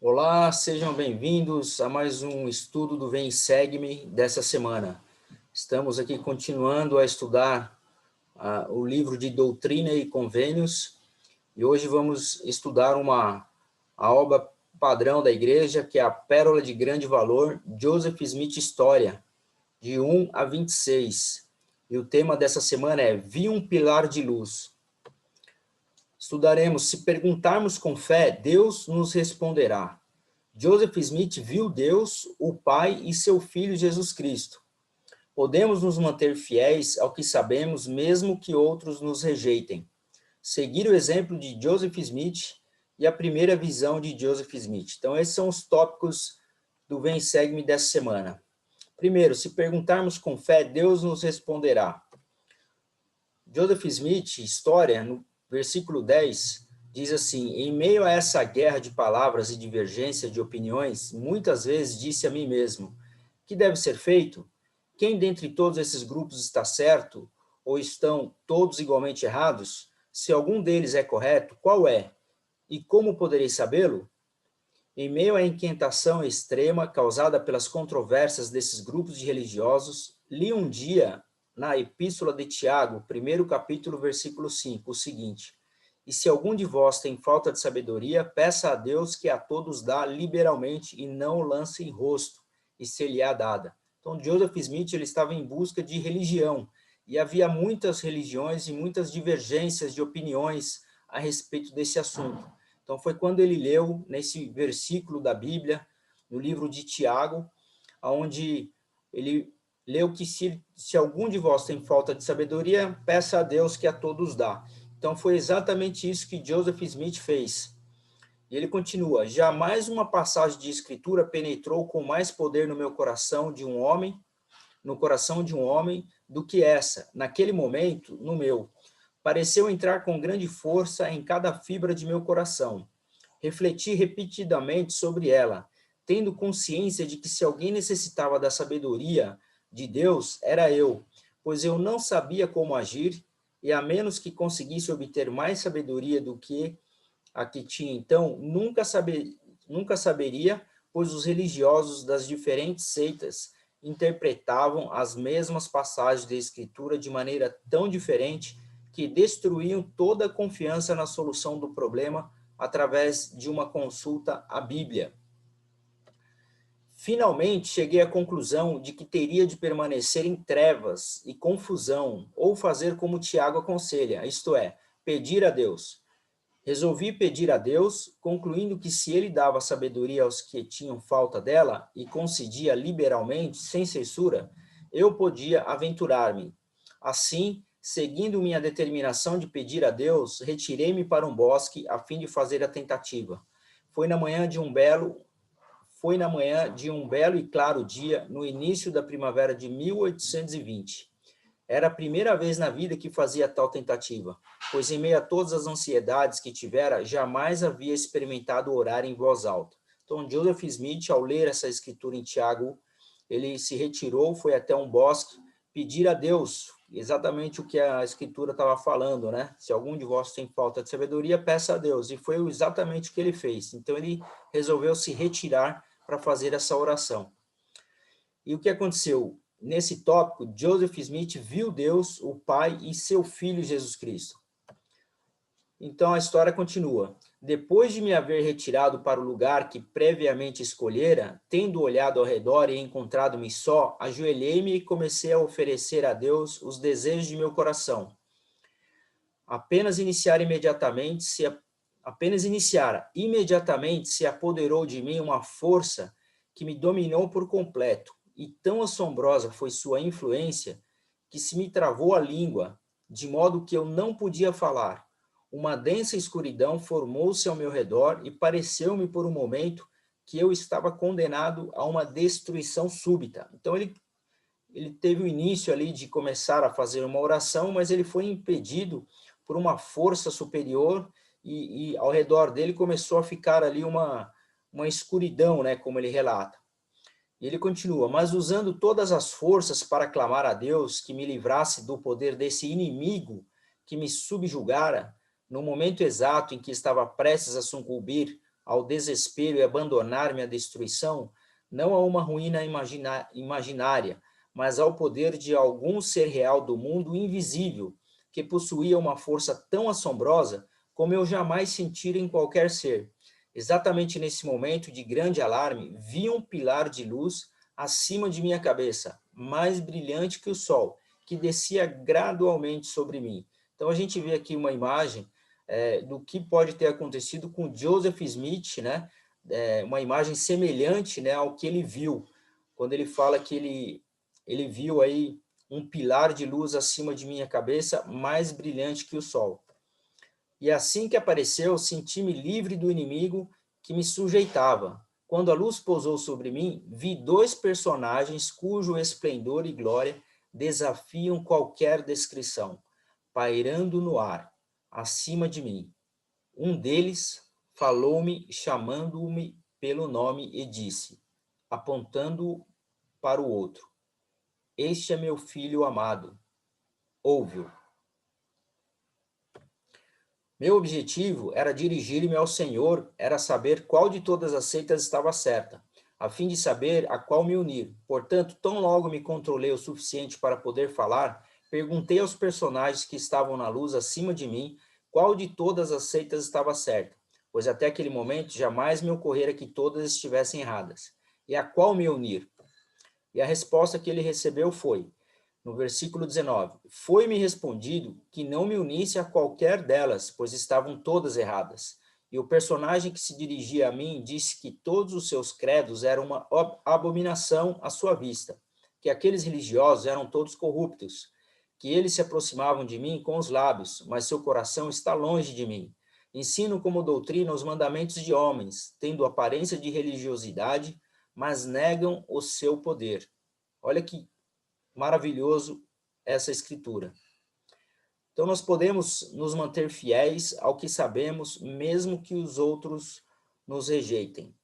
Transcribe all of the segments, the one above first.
Olá, sejam bem-vindos a mais um estudo do Vem e Segue-me dessa semana. Estamos aqui continuando a estudar o livro de Doutrina e Convênios e hoje vamos estudar a obra padrão da igreja, que é a Pérola de Grande Valor, Joseph Smith História, de 1 a 26. E o tema dessa semana é Vi um Pilar de Luz. Estudaremos, se perguntarmos com fé, Deus nos responderá. Joseph Smith viu Deus, o Pai e seu Filho Jesus Cristo. Podemos nos manter fiéis ao que sabemos, mesmo que outros nos rejeitem. Seguir o exemplo de Joseph Smith e a primeira visão de Joseph Smith. Então, esses são os tópicos do Vem e Segue-me dessa semana. Primeiro, se perguntarmos com fé, Deus nos responderá. Joseph Smith, História, no versículo 10, diz assim: em meio a essa guerra de palavras e divergência de opiniões, muitas vezes disse a mim mesmo: que deve ser feito? Quem dentre todos esses grupos está certo? Ou estão todos igualmente errados? Se algum deles é correto, qual é? E como poderei sabê-lo? Em meio à inquietação extrema causada pelas controvérsias desses grupos de religiosos, li um dia na Epístola de Tiago, 1º capítulo, versículo 5, o seguinte: e se algum de vós tem falta de sabedoria, peça a Deus que a todos dá liberalmente e não o lance em rosto, e ser-lhe-á dada. Então, Joseph Smith ele estava em busca de religião, e havia muitas religiões e muitas divergências de opiniões a respeito desse assunto. Então, foi quando ele leu, nesse versículo da Bíblia, no livro de Tiago, onde ele leu que se algum de vós tem falta de sabedoria, peça a Deus que a todos dá. Então, foi exatamente isso que Joseph Smith fez. E ele continua: jamais uma passagem de escritura penetrou com mais poder no meu coração de um homem, no coração de um homem, do que essa, naquele momento, no meu. Pareceu entrar com grande força em cada fibra de meu coração. Refleti repetidamente sobre ela, tendo consciência de que se alguém necessitava da sabedoria de Deus, era eu, pois eu não sabia como agir, e a menos que conseguisse obter mais sabedoria do que a que tinha então, nunca saberia, pois os religiosos das diferentes seitas interpretavam as mesmas passagens da Escritura de maneira tão diferente que destruíam toda a confiança na solução do problema através de uma consulta à Bíblia. Finalmente, cheguei à conclusão de que teria de permanecer em trevas e confusão, ou fazer como Tiago aconselha, isto é, pedir a Deus. Resolvi pedir a Deus, concluindo que se ele dava sabedoria aos que tinham falta dela e concedia liberalmente, sem censura, eu podia aventurar-me. Assim, seguindo minha determinação de pedir a Deus, retirei-me para um bosque a fim de fazer a tentativa. Foi na manhã de um belo e claro dia, no início da primavera de 1820. Era a primeira vez na vida que fazia tal tentativa, pois em meio a todas as ansiedades que tivera, jamais havia experimentado orar em voz alta. Então, Joseph Smith, ao ler essa escritura em Tiago, ele se retirou, foi até um bosque, pedir a Deus exatamente o que a escritura estava falando, né? Se algum de vós tem falta de sabedoria, peça a Deus. E foi exatamente o que ele fez. Então, ele resolveu se retirar para fazer essa oração. E o que aconteceu? Nesse tópico, Joseph Smith viu Deus, o Pai e seu Filho Jesus Cristo. Então a história continua. Depois de me haver retirado para o lugar que previamente escolhera, tendo olhado ao redor e encontrado-me só, ajoelhei-me e comecei a oferecer a Deus os desejos de meu coração. Apenas iniciara, imediatamente se apoderou de mim uma força que me dominou por completo, e tão assombrosa foi sua influência que se me travou a língua, de modo que eu não podia falar. Uma densa escuridão formou-se ao meu redor e pareceu-me por um momento que eu estava condenado a uma destruição súbita. Então ele teve o início ali de começar a fazer uma oração, mas ele foi impedido por uma força superior e ao redor dele começou a ficar ali uma escuridão, né, como ele relata. E ele continua: mas usando todas as forças para clamar a Deus que me livrasse do poder desse inimigo que me subjugara, no momento exato em que estava prestes a sucumbir ao desespero e abandonar-me à destruição, não a uma ruína imaginária, mas ao poder de algum ser real do mundo invisível, que possuía uma força tão assombrosa como eu jamais sentira em qualquer ser. Exatamente nesse momento de grande alarme, vi um pilar de luz acima de minha cabeça, mais brilhante que o sol, que descia gradualmente sobre mim. Então a gente vê aqui uma imagem do que pode ter acontecido com Joseph Smith, né? Uma imagem semelhante, né, ao que ele viu, quando ele fala que ele viu aí um pilar de luz acima de minha cabeça, mais brilhante que o sol. E assim que apareceu, senti-me livre do inimigo que me sujeitava. Quando a luz pousou sobre mim, vi dois personagens cujo esplendor e glória desafiam qualquer descrição, pairando no ar, acima de mim. Um deles falou-me, chamando-me pelo nome, e disse, apontando para o outro: Este é meu filho amado, ouve-o. Meu objetivo era dirigir-me ao Senhor, era saber qual de todas as seitas estava certa, a fim de saber a qual me unir. Portanto, tão logo me controlei o suficiente para poder falar, perguntei aos personagens que estavam na luz acima de mim qual de todas as seitas estava certa, pois até aquele momento jamais me ocorrera que todas estivessem erradas. E a qual me unir? E a resposta que ele recebeu foi, no versículo 19, foi-me respondido que não me unisse a qualquer delas, pois estavam todas erradas. E o personagem que se dirigia a mim disse que todos os seus credos eram uma abominação à sua vista, que aqueles religiosos eram todos corruptos, que eles se aproximavam de mim com os lábios, mas seu coração está longe de mim. Ensino como doutrina os mandamentos de homens, tendo aparência de religiosidade, mas negam o seu poder. Olha que maravilhoso essa escritura. Então nós podemos nos manter fiéis ao que sabemos, mesmo que os outros nos rejeitem.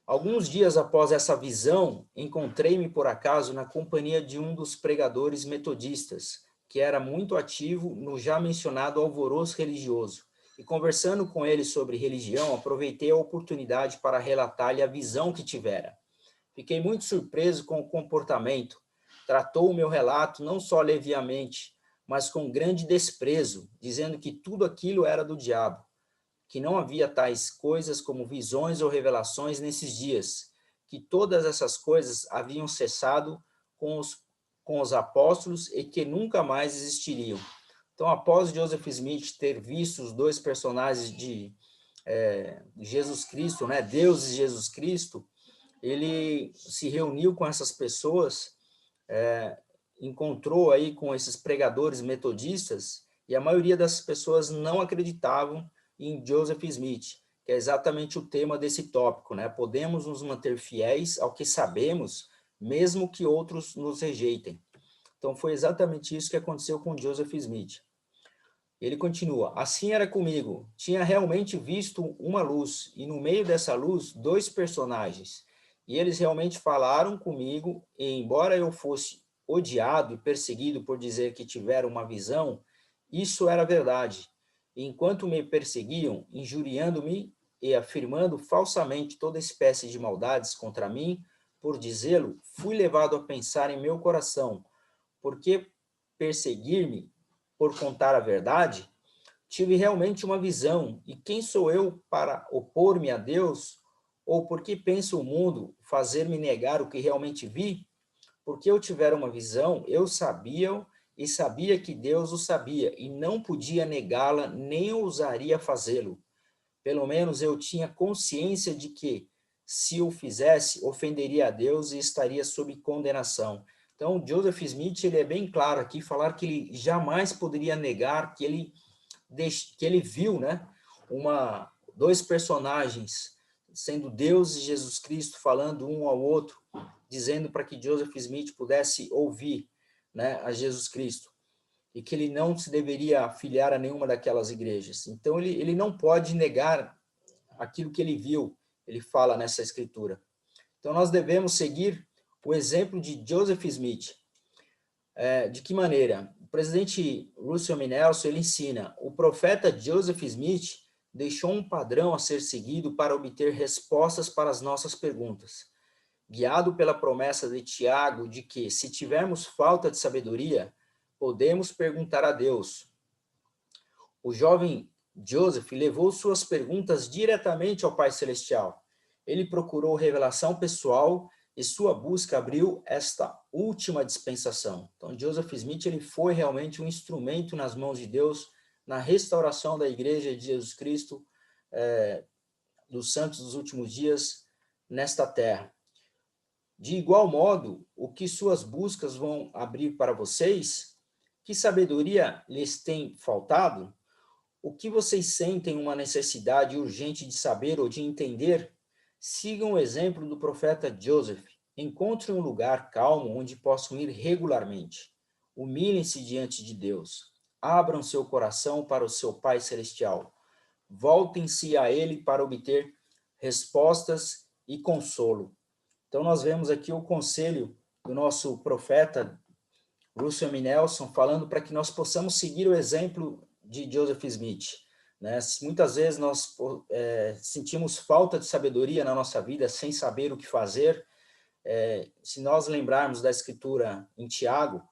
Alguns dias após essa visão, encontrei-me por acaso na companhia de um dos pregadores metodistas, que era muito ativo no já mencionado alvoroço religioso. E conversando com ele sobre religião, aproveitei a oportunidade para relatar-lhe a visão que tivera. Fiquei muito surpreso com o comportamento. Tratou o meu relato não só leviamente, mas com grande desprezo, dizendo que tudo aquilo era do diabo, que não havia tais coisas como visões ou revelações nesses dias, que todas essas coisas haviam cessado com os apóstolos e que nunca mais existiriam. Então, após Joseph Smith ter visto os dois personagens de Jesus Cristo, né, Deus e Jesus Cristo, ele se reuniu com essas pessoas, encontrou aí com esses pregadores metodistas, e a maioria das pessoas não acreditavam em Joseph Smith, que é exatamente o tema desse tópico, né? Podemos nos manter fiéis ao que sabemos, mesmo que outros nos rejeitem. Então foi exatamente isso que aconteceu com Joseph Smith. Ele continua, assim era comigo, tinha realmente visto uma luz, e no meio dessa luz, dois personagens, e eles realmente falaram comigo, e embora eu fosse odiado e perseguido por dizer que tiveram uma visão, isso era verdade. E enquanto me perseguiam, injuriando-me e afirmando falsamente toda espécie de maldades contra mim, por dizê-lo, fui levado a pensar em meu coração, por que perseguir-me por contar a verdade? Tive realmente uma visão, e quem sou eu para opor-me a Deus? Ou por que pensa o mundo fazer-me negar o que realmente vi? Porque eu tivera uma visão, eu sabia e sabia que Deus o sabia, e não podia negá-la, nem ousaria fazê-lo. Pelo menos eu tinha consciência de que, se o fizesse, ofenderia a Deus e estaria sob condenação. Então, Joseph Smith, ele é bem claro aqui, falar que ele jamais poderia negar que ele viu, né, dois personagens, sendo Deus e Jesus Cristo, falando um ao outro, dizendo para que Joseph Smith pudesse ouvir, né, a Jesus Cristo, e que ele não se deveria afiliar a nenhuma daquelas igrejas. Então, ele não pode negar aquilo que ele viu, ele fala nessa escritura. Então, nós devemos seguir o exemplo de Joseph Smith. De que maneira? O presidente Russell M. Nelson, ele ensina, o profeta Joseph Smith deixou um padrão a ser seguido para obter respostas para as nossas perguntas. Guiado pela promessa de Tiago de que, se tivermos falta de sabedoria, podemos perguntar a Deus. O jovem Joseph levou suas perguntas diretamente ao Pai Celestial. Ele procurou revelação pessoal e sua busca abriu esta última dispensação. Então, Joseph Smith ele foi realmente um instrumento nas mãos de Deus na restauração da Igreja de Jesus Cristo, dos santos dos últimos dias, nesta terra. De igual modo, o que suas buscas vão abrir para vocês? Que sabedoria lhes tem faltado? O que vocês sentem uma necessidade urgente de saber ou de entender? Sigam o exemplo do profeta Joseph. Encontrem um lugar calmo onde possam ir regularmente. Humilhem-se diante de Deus. Abram seu coração para o seu Pai Celestial. Voltem-se a Ele para obter respostas e consolo. Então, nós vemos aqui o conselho do nosso profeta, Russell M. Nelson, falando para que nós possamos seguir o exemplo de Joseph Smith. Né? Muitas vezes nós sentimos falta de sabedoria na nossa vida, sem saber o que fazer. Se nós lembrarmos da escritura em Tiago,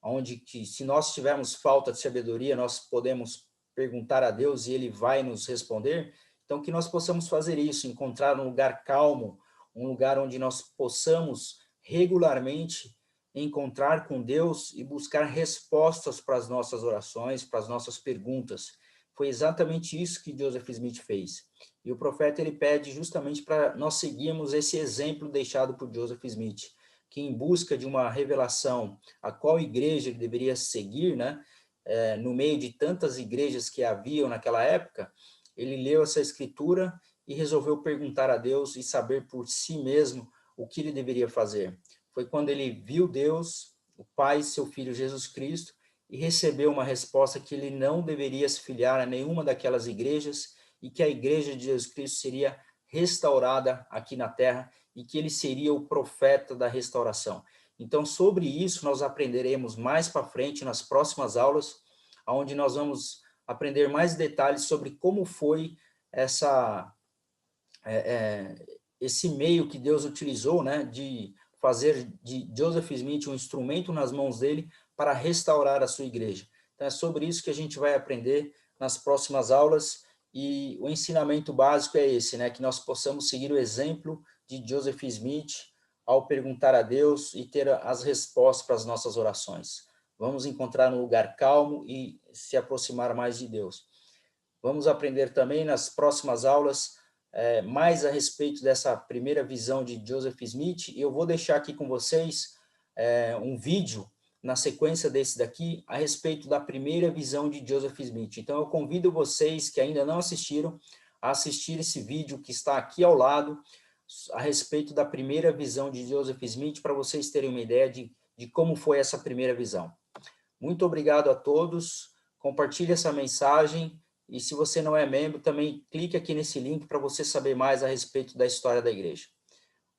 onde que se nós tivermos falta de sabedoria, nós podemos perguntar a Deus e Ele vai nos responder. Então, que nós possamos fazer isso, encontrar um lugar calmo, um lugar onde nós possamos regularmente encontrar com Deus e buscar respostas para as nossas orações, para as nossas perguntas. Foi exatamente isso que Joseph Smith fez. E o profeta ele pede justamente para nós seguirmos esse exemplo deixado por Joseph Smith, que em busca de uma revelação a qual igreja ele deveria seguir, né, no meio de tantas igrejas que haviam naquela época, ele leu essa escritura e resolveu perguntar a Deus e saber por si mesmo o que ele deveria fazer. Foi quando ele viu Deus, o Pai e seu Filho Jesus Cristo, e recebeu uma resposta que ele não deveria se filiar a nenhuma daquelas igrejas e que a igreja de Jesus Cristo seria restaurada aqui na terra e que ele seria o profeta da restauração. Então, sobre isso, nós aprenderemos mais para frente nas próximas aulas, onde nós vamos aprender mais detalhes sobre como foi esse meio que Deus utilizou, né, de fazer de Joseph Smith um instrumento nas mãos dele para restaurar a sua igreja. Então, é sobre isso que a gente vai aprender nas próximas aulas, e o ensinamento básico é esse, né, que nós possamos seguir o exemplo de Joseph Smith ao perguntar a Deus e ter as respostas para as nossas orações. Vamos encontrar um lugar calmo e se aproximar mais de Deus. Vamos aprender também nas próximas aulas mais a respeito dessa primeira visão de Joseph Smith, e eu vou deixar aqui com vocês um vídeo na sequência desse daqui a respeito da primeira visão de Joseph Smith. Então eu convido vocês que ainda não assistiram a assistir esse vídeo que está aqui ao lado a respeito da primeira visão de Joseph Smith, para vocês terem uma ideia de como foi essa primeira visão. Muito obrigado a todos, compartilhe essa mensagem, e se você não é membro, também clique aqui nesse link para você saber mais a respeito da história da igreja.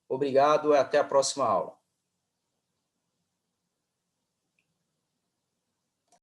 Obrigado e até a próxima aula.